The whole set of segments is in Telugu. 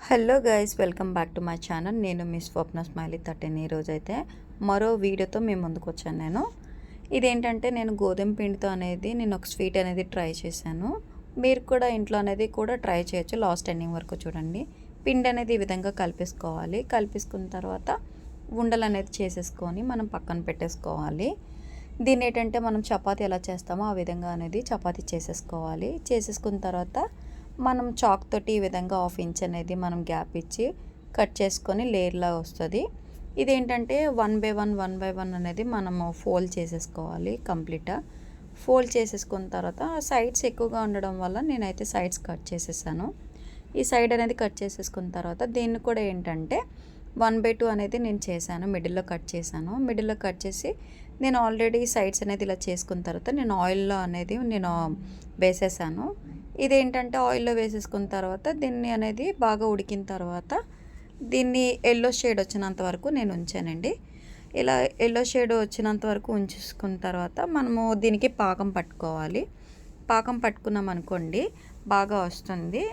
Hello guys, welcome back to my channel. నేను మీ స్వప్న స్మైలీ 13. ఈరోజైతే మరో వీడియోతో మేము ముందుకు వచ్చాను. ఇదేంటంటే నేను గోధుమ పిండితో నేను ఒక స్వీట్ అనేది ట్రై చేశాను. మీరు కూడా ఇంట్లో కూడా ట్రై చేయొచ్చు. లాస్ట్ ఎండింగ్ వరకు చూడండి. పిండి అనేది ఈ విధంగా కలిపేసుకోవాలి. కలిపేసుకున్న తర్వాత ఉండలు అనేది చేసేసుకొని మనం పక్కన పెట్టేసుకోవాలి. దీన్ని ఏంటంటే మనం చపాతీ ఎలా చేస్తామో ఆ విధంగా చపాతీ చేసేసుకోవాలి. చేసేసుకున్న తర్వాత మనం చాక్ తోటి ఈ విధంగా 1/2 ఇంచ్ అనేది మనం గ్యాప్ ఇచ్చి కట్ చేసుకొని లేయర్లా వస్తుంది. ఇదేంటంటే 1 బై 1 అనేది మనము ఫోల్డ్ చేసేసుకోవాలి. కంప్లీట్గా ఫోల్డ్ చేసేసుకున్న తర్వాత సైడ్స్ ఎక్కువగా ఉండడం వల్ల నేనైతే సైడ్స్ కట్ చేసేసాను. ఈ సైడ్ అనేది కట్ చేసేసుకున్న తర్వాత దీన్ని కూడా ఏంటంటే 1/2 అనేది నేను చేశాను. మిడిల్లో కట్ చేశాను. మిడిల్లో కట్ చేసి నేను ఆల్రెడీ సైడ్స్ అనేది ఇలా చేసుకున్న తర్వాత నేను ఆయిల్లో నేను వేసేసాను. ఇదేంటంటే ఆయిల్లో వేసేసుకున్న తర్వాత దీన్ని బాగా ఉడికిన తర్వాత దీన్ని ఎల్లో షేడ్ వచ్చినంత వరకు నేను ఉంచానండి. ఇలా ఎల్లో షేడ్ వచ్చినంత వరకు ఉంచేసుకున్న తర్వాత మనము దీనికి పాకం పట్టుకోవాలి. పాకం పట్టుకున్నాం అనుకోండి బాగా వస్తుంది.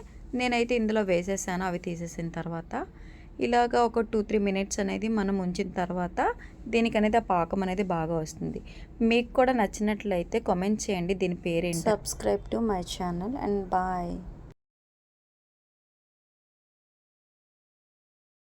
నేనైతే ఇందులో వేసేసాను. అవి తీసేసిన తర్వాత ఇలాగా ఒక 2-3 మినిట్స్ మనం ఉంచిన తర్వాత దీనికి ఆ పాకం బాగా వస్తుంది. మీకు కూడా నచ్చినట్లయితే కామెంట్ చేయండి దీని పేరేంటి. Subscribe to my channel and bye.